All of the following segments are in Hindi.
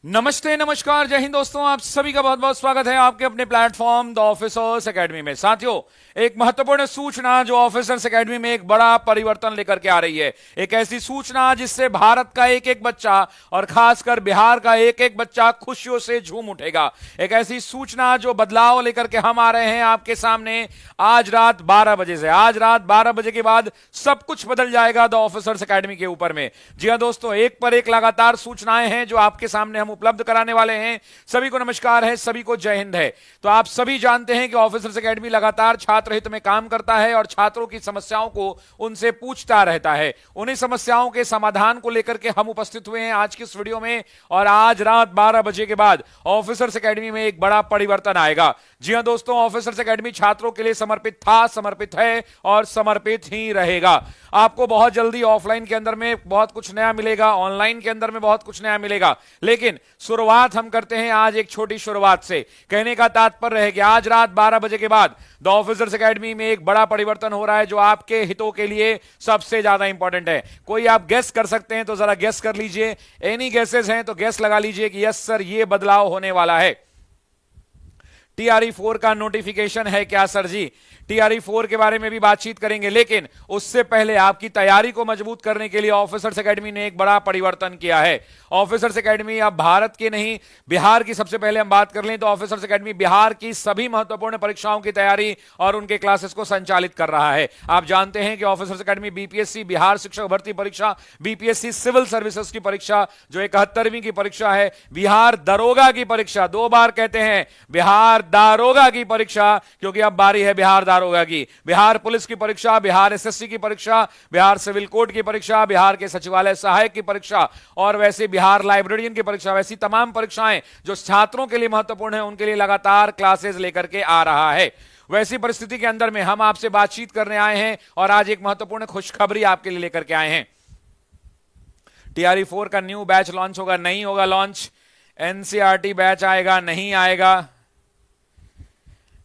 नमस्ते, नमस्कार, जय हिंद दोस्तों। आप सभी का बहुत बहुत स्वागत है आपके अपने प्लेटफॉर्म द ऑफिसर्स एकेडमी में। साथियों, एक महत्वपूर्ण सूचना जो ऑफिसर्स एकेडमी में एक बड़ा परिवर्तन लेकर के आ रही है। एक ऐसी सूचना जिससे भारत का एक एक बच्चा और खासकर बिहार का एक एक बच्चा खुशियों से झूम उठेगा। एक ऐसी सूचना जो बदलाव लेकर के हम आ रहे हैं आपके सामने आज रात 12 बजे से। आज रात 12 बजे के बाद सब कुछ बदल जाएगा द ऑफिसर्स एकेडमी के ऊपर में। जी हां दोस्तों, एक पर एक लगातार सूचनाएं हैं जो आपके सामने हम उपलब्ध कराने वाले हैं। सभी को नमस्कार है, सभी को जय हिंद है। तो आप सभी जानते हैं कि ऑफिसर्स एकेडमी लगातार छात्र हित में काम करता है और छात्रों की समस्याओं को उनसे पूछता रहता है। उन्हीं समस्याओं के समाधान को लेकर के हम उपस्थित हुए हैं आज की इस वीडियो में। और आज रात 12 बजे के बाद ऑफिसर्स एकेडमी में एक बड़ा परिवर्तन आएगा। जी हां दोस्तों, ऑफिसर्स एकेडमी छात्रों के लिए समर्पित था, समर्पित है और समर्पित ही रहेगा। आपको बहुत जल्दी ऑफलाइन के अंदर में बहुत कुछ नया मिलेगा, ऑनलाइन के अंदर में बहुत कुछ नया मिलेगा, लेकिन शुरुआत हम करते हैं आज एक छोटी शुरुआत से। कहने का तात्पर्य है कि आज रात 12 बजे के बाद द ऑफिसर्स एकेडमी में एक बड़ा परिवर्तन हो रहा है जो आपके हितों के लिए सबसे ज्यादा इंपॉर्टेंट है। कोई आप गेस कर सकते हैं तो जरा गेस कर लीजिए। एनी गेसेस हैं तो गेस लगा लीजिए कि यस सर, ये बदलाव होने वाला है। TRE4 का नोटिफिकेशन है क्या सर जी? TRE4 के बारे में भी बातचीत करेंगे, लेकिन उससे पहले आपकी तैयारी को मजबूत करने के लिए ऑफिसर्स एकेडमी ने एक बड़ा परिवर्तन किया है। ऑफिसर्स एकेडमी अब भारत की नहीं, बिहार की सबसे पहले हम बात कर लें तो ऑफिसर्स एकेडमी बिहार की सभी महत्वपूर्ण परीक्षाओं की तैयारी और उनके क्लासेस को संचालित कर रहा है। आप जानते हैं कि ऑफिसर्स एकेडमी BPSC बिहार शिक्षक भर्ती परीक्षा, BPSC सिविल सर्विसेज की परीक्षा जो 71वीं की परीक्षा है, बिहार दरोगा की परीक्षा, 2 बार कहते हैं बिहार दारोगा की परीक्षा क्योंकि अब बारी है बिहार दारोगा की, बिहार पुलिस की परीक्षा, बिहार SSC की परीक्षा, बिहार सिविल कोर्ट की परीक्षा, बिहार के सचिवालय सहायक की परीक्षा और वैसे बिहार लाइब्रेरियन की परीक्षा, वैसी तमाम परीक्षाएं जो छात्रों के लिए महत्वपूर्ण है उनके लिए लगातार क्लासेस लेकर के आ रहा है। वैसी परिस्थिति के अंदर में हम आपसे बातचीत करने आए हैं और आज एक महत्वपूर्ण खुशखबरी आपके लिए लेकर के आए हैं। TRE4 का न्यू बैच लॉन्च होगा, नहीं होगा लॉन्च? NCERT बैच आएगा, नहीं आएगा?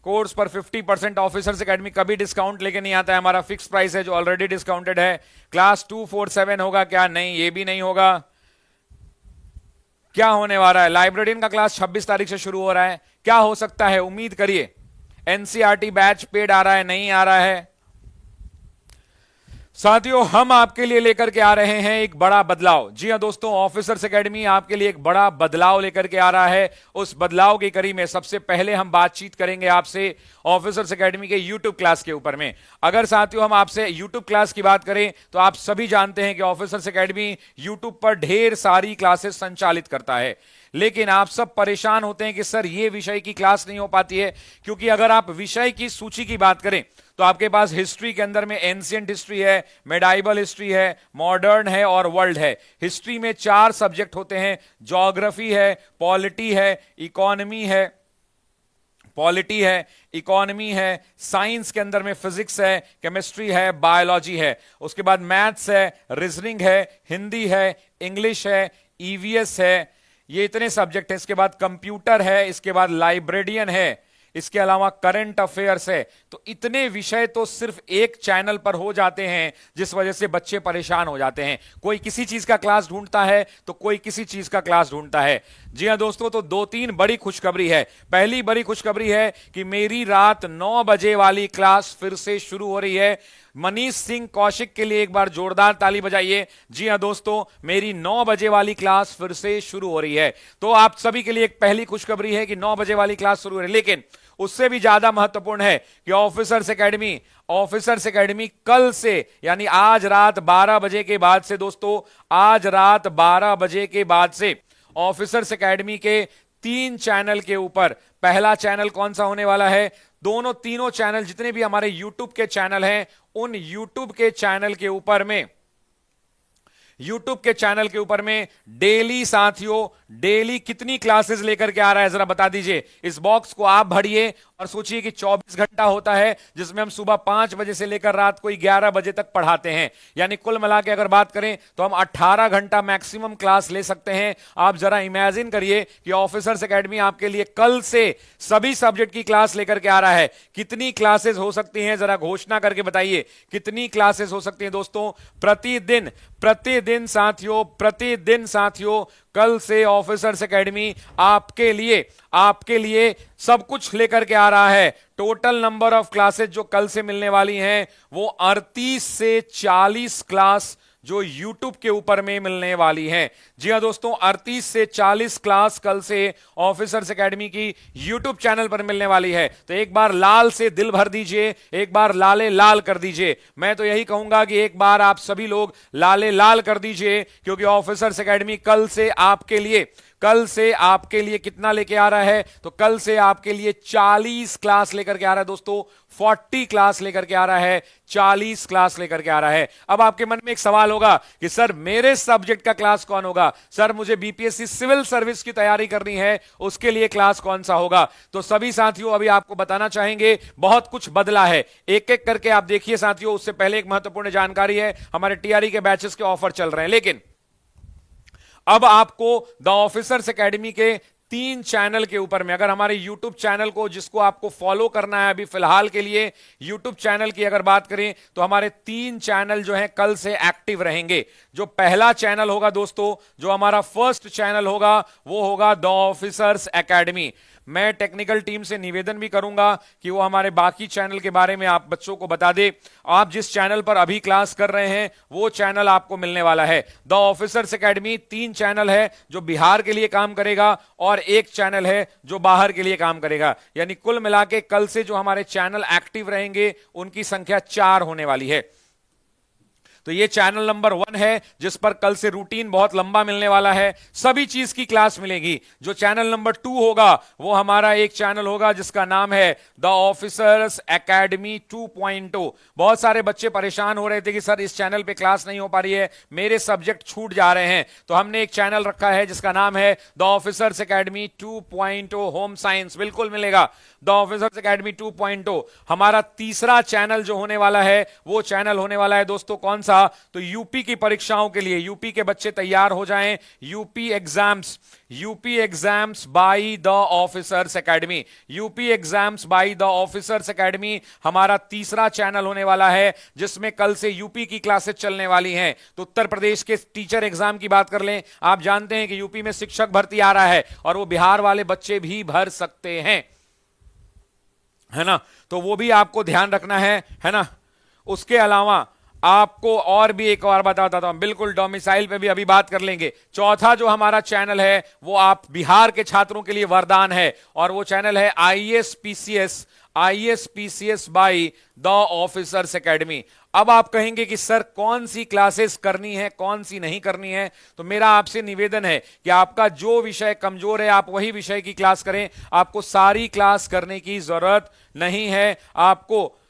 कोर्स पर 50% ऑफिसर्स एकेडमी कभी डिस्काउंट लेके नहीं आता है, हमारा फिक्स प्राइस है जो ऑलरेडी डिस्काउंटेड है। क्लास 247 होगा क्या? नहीं, ये भी नहीं होगा। क्या होने वाला है? लाइब्रेरियन का क्लास 26 तारीख से शुरू हो रहा है, क्या हो सकता है? उम्मीद करिए। NCERT बैच पेड आ रहा है, नहीं आ रहा है? साथियों, हम आपके लिए लेकर के आ रहे हैं एक बड़ा बदलाव। जी हां दोस्तों, ऑफिसर्स एकेडमी आपके लिए एक बड़ा बदलाव लेकर के आ रहा है। उस बदलाव की कड़ी में सबसे पहले हम बातचीत करेंगे आपसे ऑफिसर्स एकेडमी के यूट्यूब क्लास के ऊपर में। अगर साथियों हम आपसे यूट्यूब क्लास की बात करें तो आप सभी जानते हैं कि ऑफिसर्स एकेडमी यूट्यूब पर ढेर सारी क्लासेस संचालित करता है, लेकिन आप सब परेशान होते हैं कि सर ये विषय की क्लास नहीं हो पाती है। क्योंकि अगर आप विषय की सूची की बात करें तो आपके पास हिस्ट्री के अंदर में एंशिएंट हिस्ट्री है, मेडाइवल हिस्ट्री है, मॉडर्न है और वर्ल्ड है। हिस्ट्री में 4 सब्जेक्ट होते हैं, ज्योग्राफी है, पॉलिटी है, इकोनॉमी है, इकोनॉमी है, साइंस के अंदर में फिजिक्स है, केमिस्ट्री है, बायोलॉजी है, उसके बाद मैथ्स है, रीजनिंग है, हिंदी है, इंग्लिश है, EVS है, ये इतने सब्जेक्ट है। इसके बाद कंप्यूटर है, इसके बाद लाइब्रेरियन है, इसके अलावा करंट अफेयर्स है। तो इतने विषय तो सिर्फ एक चैनल पर हो जाते हैं, जिस वजह से बच्चे परेशान हो जाते हैं। कोई किसी चीज का क्लास ढूंढता है तो कोई किसी चीज का क्लास ढूंढता है। जी हां दोस्तों, तो 2-3 बड़ी खुशखबरी है। पहली बड़ी खुशखबरी है कि मेरी रात 9 बजे वाली क्लास फिर से शुरू हो रही है। मनीष सिंह कौशिक के लिए एक बार जोरदार ताली बजाइए। जी हां दोस्तों, मेरी 9 बजे वाली क्लास फिर से शुरू हो रही है। तो आप सभी के लिए एक पहली खुशखबरी है कि 9 बजे वाली क्लास शुरू हो रही है, लेकिन उससे भी ज्यादा महत्वपूर्ण है कि ऑफिसर्स एकेडमी कल से यानी आज रात 12 बजे के बाद से दोस्तों, आज रात 12 बजे के बाद से ऑफिसर्स एकेडमी के 3 चैनल के ऊपर, पहला चैनल कौन सा होने वाला है? तीनों चैनल जितने भी हमारे YouTube के चैनल हैं, उन YouTube के चैनल के ऊपर में डेली साथियों, डेली कितनी क्लासेस लेकर के आ रहा है जरा बता दीजिए। इस बॉक्स को आप भरिए और सोचिए कि 24 घंटा होता है जिसमें हम सुबह 5 बजे से लेकर रात को 11 बजे तक पढ़ाते हैं। यानी कुल मिला के अगर बात करें तो हम 18 घंटा मैक्सिमम क्लास ले सकते हैं। आप जरा इमेजिन करिए कि ऑफिसर्स एकेडमी आपके लिए कल से सभी सब्जेक्ट की क्लास लेकर के आ रहा है। कितनी क्लासेस हो सकती हैं जरा घोषणा करके बताइए, कितनी क्लासेस हो सकती हैं दोस्तों? प्रतिदिन साथियों कल से ऑफिसर्स एकेडमी आपके लिए सब कुछ लेकर के आ रहा है। टोटल नंबर ऑफ क्लासेस जो कल से मिलने वाली हैं वो 38 से 40 क्लास जो YouTube के ऊपर में मिलने वाली हैं। जी हां दोस्तों, 38 से 40 क्लास कल से ऑफिसर्स एकेडमी की YouTube चैनल पर मिलने वाली है। तो एक बार लाल से दिल भर दीजिए, एक बार लाले लाल कर दीजिए। मैं तो यही कहूंगा कि एक बार आप सभी लोग लाले लाल कर दीजिए, क्योंकि ऑफिसर्स एकेडमी कल से आपके लिए कितना लेके आ रहा है? तो कल से आपके लिए 40 क्लास लेकर के आ रहा है दोस्तों, 40 क्लास लेकर के आ रहा है, 40 क्लास लेकर के आ रहा है। अब आपके मन में एक सवाल होगा कि सर मेरे सब्जेक्ट का क्लास कौन होगा? सर मुझे बीपीएससी सिविल सर्विस की तैयारी करनी है, उसके लिए क्लास कौन सा होगा? तो सभी साथियों अभी आपको बताना चाहेंगे, बहुत कुछ बदला है। एक एक करके आप देखिए साथियों। उससे पहले एक महत्वपूर्ण जानकारी है, हमारे टीआरई के बैचेस के ऑफर चल रहे हैं, लेकिन अब आपको द ऑफिसर्स एकेडमी के 3 चैनल के ऊपर में, अगर हमारे YouTube चैनल को जिसको आपको फॉलो करना है अभी फिलहाल के लिए, YouTube चैनल की अगर बात करें तो हमारे 3 चैनल जो हैं कल से एक्टिव रहेंगे। जो पहला चैनल होगा दोस्तों, जो हमारा फर्स्ट चैनल होगा, वो होगा द ऑफिसर्स एकेडमी। मैं टेक्निकल टीम से निवेदन भी करूंगा कि वो हमारे बाकी चैनल के बारे में आप बच्चों को बता दे। आप जिस चैनल पर अभी क्लास कर रहे हैं वो चैनल आपको मिलने वाला है। द ऑफिसर्स एकेडमी 3 चैनल है जो बिहार के लिए काम करेगा और 1 चैनल है जो बाहर के लिए काम करेगा। यानी कुल मिला के कल से जो हमारे चैनल एक्टिव रहेंगे उनकी संख्या 4 होने वाली है। तो ये चैनल नंबर 1 है जिस पर कल से रूटीन बहुत लंबा मिलने वाला है, सभी चीज की क्लास मिलेगी। जो चैनल नंबर 2 होगा वो हमारा एक चैनल होगा जिसका नाम है द ऑफिसर्स एकेडमी 2.0। बहुत सारे बच्चे परेशान हो रहे थे कि सर इस चैनल पे क्लास नहीं हो पा रही है, मेरे सब्जेक्ट छूट जा रहे हैं। तो हमने एक चैनल रखा है जिसका नाम है the officers academy 2.0 home science, बिल्कुल मिलेगा। द ऑफिसर्स एकेडमी 2.0 हमारा तीसरा चैनल जो होने वाला है वो चैनल होने वाला है दोस्तों कौन सा? तो यूपी की परीक्षाओं के लिए यूपी के बच्चे तैयार हो जाएं। UP exams by the officers academy, UP exams by the officers academy हमारा तीसरा चैनल होने वाला है, जिसमें कल से यूपी की क्लासेस चलने वाली हैं। तो उत्तर प्रदेश के टीचर एग्जाम की बात कर लें, आप जानते हैं कि यूपी में शिक्षक भर्ती आ रहा है और वो बिहार वाले बच्चे भी भर सकते हैं, है ना? तो वो भी आपको ध्यान रखना है ना? उसके अलावा आपको और भी एक और बताता हूं, बिल्कुल डोमिसाइल पे भी अभी बात कर लेंगे। चौथा जो हमारा चैनल है वो आप बिहार के छात्रों के लिए वरदान है, और वो चैनल है IAS by the officers academy. अब आप कहेंगे कि सर कौन सी क्लासेस करनी है, कौन सी नहीं करनी है? तो मेरा आपसे निवेदन है कि आपका जो विषय कमजोर है आप वही विषय की क्लास करें। आपको सारी क्लास करने की जरूरत नहीं है, आपको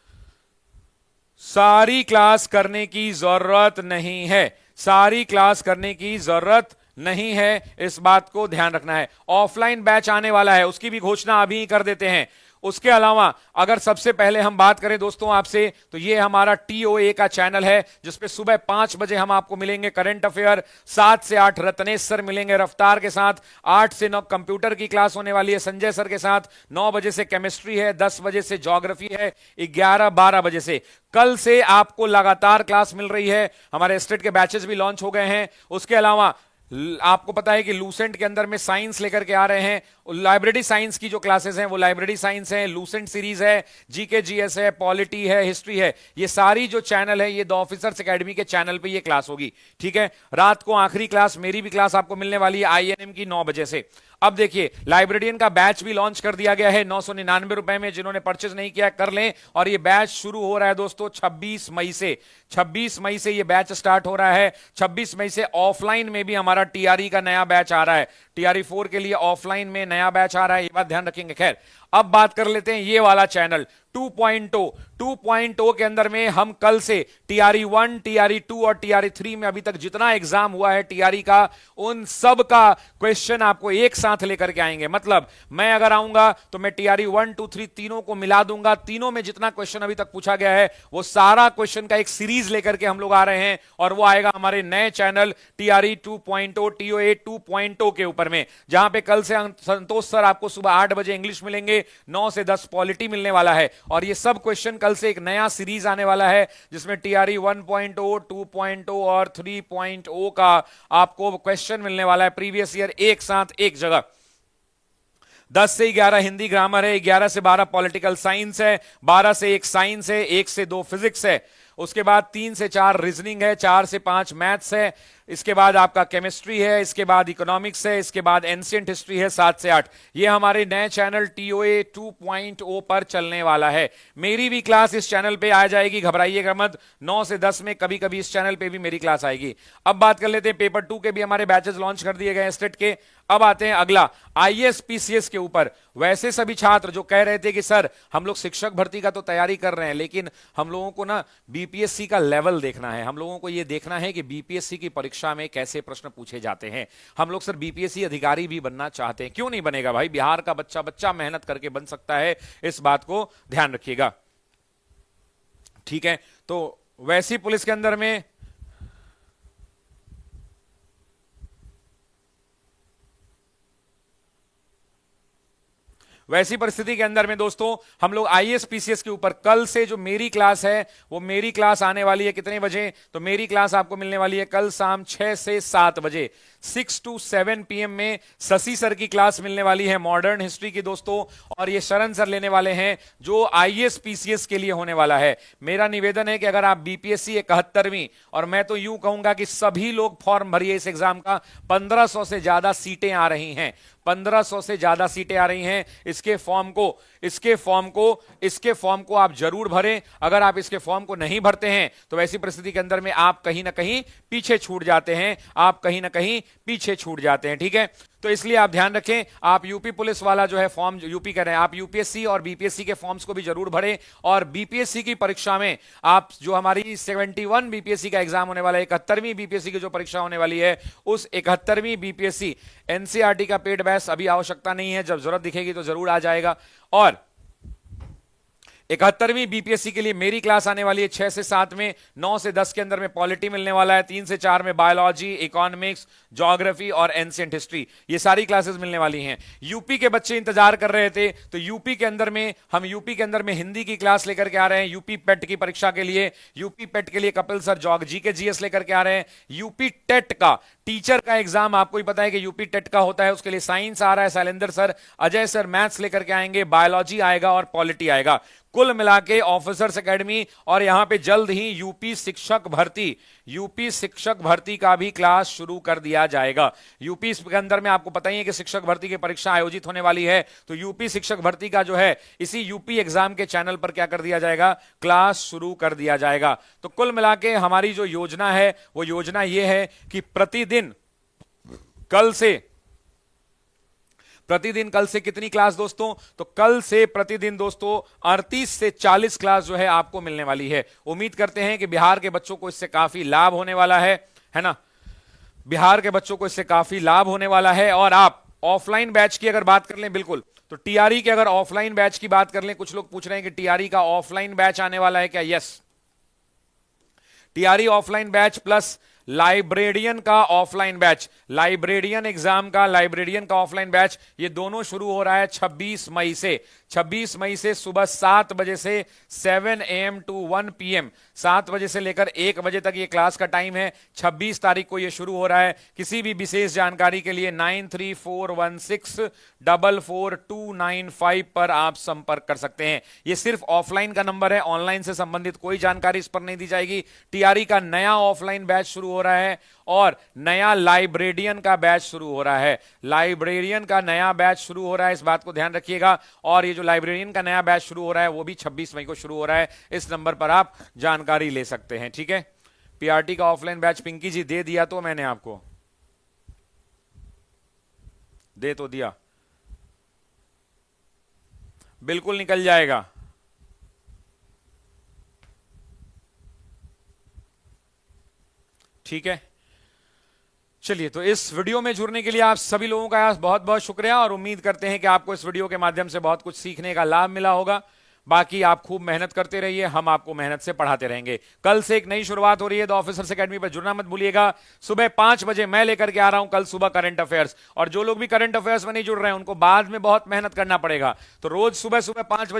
सारी क्लास करने की जरूरत नहीं है, सारी क्लास करने की जरूरत नहीं है, इस बात को ध्यान रखना है। ऑफलाइन बैच आने वाला है, उसकी भी घोषणा अभी कर देते हैं। उसके अलावा अगर सबसे पहले हम बात करें दोस्तों आपसे, तो ये हमारा टीओए का चैनल है जिसपे सुबह 5 बजे हम आपको मिलेंगे करंट अफेयर, 7 से 8 रत्नेश सर मिलेंगे रफ्तार के साथ, 8 से 9 कंप्यूटर की क्लास होने वाली है संजय सर के साथ, 9 बजे से केमिस्ट्री है, 10 बजे से ज्योग्राफी है, 11-12 बजे से। कल से आपको लगातार क्लास मिल रही है, हमारे स्टेट के बैचेस भी लॉन्च हो गए हैं। उसके अलावा आपको पता है कि लूसेंट के अंदर में साइंस लेकर के आ रहे हैं, लाइब्रेरी साइंस की जो क्लासेस हैं वो लाइब्रेरी साइंस है, लूसेंट सीरीज है, जीके जीएस है, पॉलिटी है, हिस्ट्री है। ये सारी जो चैनल है ये द ऑफिसर्स एकेडमी के चैनल पे ये क्लास होगी, ठीक है? रात को आखिरी क्लास मेरी भी क्लास आपको मिलने वाली है आईएनएम की 9 बजे से। अब देखिए लाइब्रेरियन का बैच भी लॉन्च कर दिया गया है 999 रुपए में, जिन्होंने परचेज नहीं किया कर लें। और ये बैच शुरू हो रहा है दोस्तों 26 मई से, 26 मई से ये बैच स्टार्ट हो रहा है। 26 मई से ऑफलाइन में भी हमारा टीआरई का नया बैच आ रहा है, टीआरई 4 के लिए ऑफलाइन में नया बैच आ रहा है, ये बात ध्यान रखेंगे। खैर अब बात कर लेते हैं ये वाला चैनल 2.0 के अंदर में हम कल से टीआरई 1, टीआरई 2 और टीआरई 3 में अभी तक जितना एग्जाम हुआ है टीआरई का, उन सब का क्वेश्चन आपको एक साथ लेकर के आएंगे। मतलब मैं अगर आऊंगा तो मैं टीआरई 1, 2, 3 तीनों को मिला दूंगा, तीनों में जितना क्वेश्चन अभी तक पूछा गया है वो सारा क्वेश्चन का एक सीरीज लेकर के हम लोग आ रहे हैं, और वो आएगा हमारे नए चैनल टीआरई 2.0 टीओए 2.0 के ऊपर में, जहां पे कल से संतोष सर आपको सुबह 8 बजे इंग्लिश मिलेंगे, के 9 से 10 पॉलिटी मिलने वाला है। और ये सब क्वेश्चन कल से एक नया सीरीज आने वाला है जिसमें टीआरई 1.0, 2.0 और 3.0 का आपको क्वेश्चन मिलने वाला है प्रीवियस ईयर एक साथ एक जगह। 10 से 11 हिंदी ग्रामर है, 11 से 12 पॉलिटिकल साइंस है, 12 से 1 साइंस है, 1 से 2 फिजिक्स है, उसके बाद 3 से 4 रीजनिंग है, 4 से 5 मैथ्स है, इसके बाद आपका केमिस्ट्री है, इसके बाद इकोनॉमिक्स है, इसके बाद एंशिएंट हिस्ट्री है 7 से 8। ये हमारे नए चैनल टीओए 2.0 पर चलने वाला है। मेरी भी क्लास इस चैनल पे आ जाएगी, घबराइएगा मत। 9 से 10 में कभी कभी इस चैनल पे भी मेरी क्लास आएगी। अब बात कर लेते हैं पेपर 2 के भी हमारे बैचेस लॉन्च कर दिए गए स्टेट के। अब आते हैं अगला आईएएस पीसीएस के ऊपर। वैसे सभी छात्र जो कह रहे थे कि सर हम लोग शिक्षक भर्ती का तो तैयारी कर रहे हैं, लेकिन हम लोगों को ना बीपीएससी का लेवल देखना है, हम लोगों को यह देखना है कि बीपीएससी की परीक्षा में कैसे प्रश्न पूछे जाते हैं। हम लोग सर बीपीएससी अधिकारी भी बनना चाहते हैं। क्यों नहीं बनेगा भाई, बिहार का बच्चा बच्चा मेहनत करके बन सकता है, इस बात को ध्यान रखिएगा। ठीक है, तो वैसी पुलिस के अंदर में वैसी परिस्थिति के अंदर में दोस्तों हम लोग आईएएस पीसीएस के ऊपर कल से जो मेरी क्लास है वो मेरी क्लास आने वाली है कितने बजे, तो मेरी क्लास आपको मिलने वाली है कल शाम 6 से 7 बजे 6 to 7 PM में शशि सर की क्लास मिलने वाली है मॉडर्न हिस्ट्री की दोस्तों। और ये शरण सर लेने वाले हैं जो आईएएस पीसीएस के लिए होने वाला है। मेरा निवेदन है कि अगर आप बीपीएससी 71वीं, और मैं तो यूं कहूंगा कि सभी लोग फॉर्म भरिए इस एग्जाम का, 1500 से ज्यादा सीटें आ रही हैं, 1500 से ज्यादा सीटें आ रही हैं। इसके फॉर्म को आप जरूर भरें। अगर आप इसके फॉर्म को नहीं भरते हैं तो वैसी परिस्थिति के अंदर में आप कहीं ना कहीं पीछे छूट जाते हैं, आप कहीं ना कहीं पीछे छूट जाते हैं। ठीक है, तो इसलिए आप ध्यान रखें, आप यूपी पुलिस वाला जो है फॉर्म, यूपी कह रहे हैं, आप यूपीएससी और बीपीएससी के फॉर्म्स को भी जरूर भरें। और बीपीएससी की परीक्षा में आप जो हमारी 71 बीपीएससी का एग्जाम होने वाला है, 71वीं बीपीएससी की जो परीक्षा होने वाली है, उस 71वीं बीपीएससी एनसीईआरटी का पेड बैच अभी आवश्यकता नहीं है, जब जरूरत दिखेगी तो जरूर आ जाएगा। और 71वीं बीपीएससी के लिए मेरी क्लास आने वाली है 6 से 7 में, 9 से 10 के अंदर में पॉलिटी मिलने वाला है, 3 से 4 में बायोलॉजी, इकोनॉमिक्स, ज्योग्राफी और एंशिएंट हिस्ट्री, ये सारी क्लासेस मिलने वाली हैं। यूपी के बच्चे इंतजार कर रहे थे, तो यूपी के अंदर में हिंदी की क्लास लेकर के आ रहे हैं यूपी पेट की परीक्षा के लिए। यूपी पेट के लिए कपिल सर जी के जीएस लेकर के आ रहे हैं। यूपी टेट का टीचर का एग्जाम आपको ही पता है कि यूपी टेट का होता है, उसके लिए साइंस आ रहा है, Shailendra sir, Ajay sir maths लेकर के आएंगे, बायोलॉजी आएगा और पॉलिटी आएगा। कुल मिला के ऑफिसर्स एकेडमी और यहां पे जल्द ही यूपी शिक्षक भर्ती का भी क्लास शुरू कर दिया जाएगा। यूपी के अंदर में आपको पता ही है कि शिक्षक भर्ती की परीक्षा आयोजित होने वाली है, तो यूपी शिक्षक भर्ती का जो है इसी यूपी एग्जाम के चैनल पर क्या कर दिया जाएगा, क्लास शुरू कर दिया जाएगा। तो कुल मिला के हमारी जो योजना है वो योजना ये है कि प्रतिदिन कल से कितनी क्लास दोस्तों, तो कल से प्रतिदिन दोस्तों 38 से 40 क्लास जो है आपको मिलने वाली है। उम्मीद करते हैं कि बिहार के बच्चों को इससे काफी लाभ होने वाला है ना, बिहार के बच्चों को इससे काफी लाभ होने वाला है। और आप ऑफलाइन बैच की अगर बात कर लें, बिल्कुल, तो टीआरई के अगर ऑफलाइन बैच की बात कर लें, कुछ लोग पूछ रहे हैं कि टीआरई का ऑफलाइन बैच आने वाला है क्या, yes, TRE offline batch plus librarian का ऑफलाइन बैच, लाइब्रेरियन एग्जाम का लाइब्रेरियन का ऑफलाइन बैच, ये दोनों शुरू हो रहा है 26 मई से सुबह 7 बजे से 7 AM to 1 PM, 7 बजे से लेकर 1 बजे तक ये क्लास का टाइम है। 26 तारीख को ये शुरू हो रहा है। किसी भी विशेष जानकारी के लिए 9341644295 पर आप संपर्क कर सकते हैं। ये सिर्फ ऑफलाइन का नंबर है, ऑनलाइन से संबंधित कोई जानकारी इस पर नहीं दी जाएगी। टीआरई का नया ऑफलाइन बैच शुरू हो रहा है और नया लाइब्रेरियन का बैच शुरू हो रहा है, लाइब्रेरियन का नया बैच शुरू हो रहा है, इस बात को ध्यान रखिएगा। और ये जो लाइब्रेरियन का नया बैच शुरू हो रहा है वो भी 26 मई को शुरू हो रहा है। इस नंबर पर आप जानकारी ले सकते हैं। ठीक है, पीआरटी का ऑफलाइन बैच पिंकी जी दे दिया, तो मैंने आपको दे तो दिया, बिल्कुल निकल जाएगा। ठीक है, चलिए, तो इस वीडियो में जुड़ने के लिए आप सभी लोगों का बहुत बहुत शुक्रिया और उम्मीद करते हैं कि आपको इस वीडियो के माध्यम से बहुत कुछ सीखने का लाभ मिला होगा। बाकी आप खूब मेहनत करते रहिए, हम आपको मेहनत से पढ़ाते रहेंगे। कल से एक नई शुरुआत हो रही है द ऑफिसर्स एकेडमी पर, जुड़ना मत भूलिएगा। सुबह 5 बजे मैं लेकर के आ रहा हूं कल सुबह करंट अफेयर्स, और जो लोग भी करंट अफेयर्स में नहीं जुड़ रहे हैं उनको बाद में बहुत मेहनत करना पड़ेगा। तो रोज सुबह सुबह 5 बजे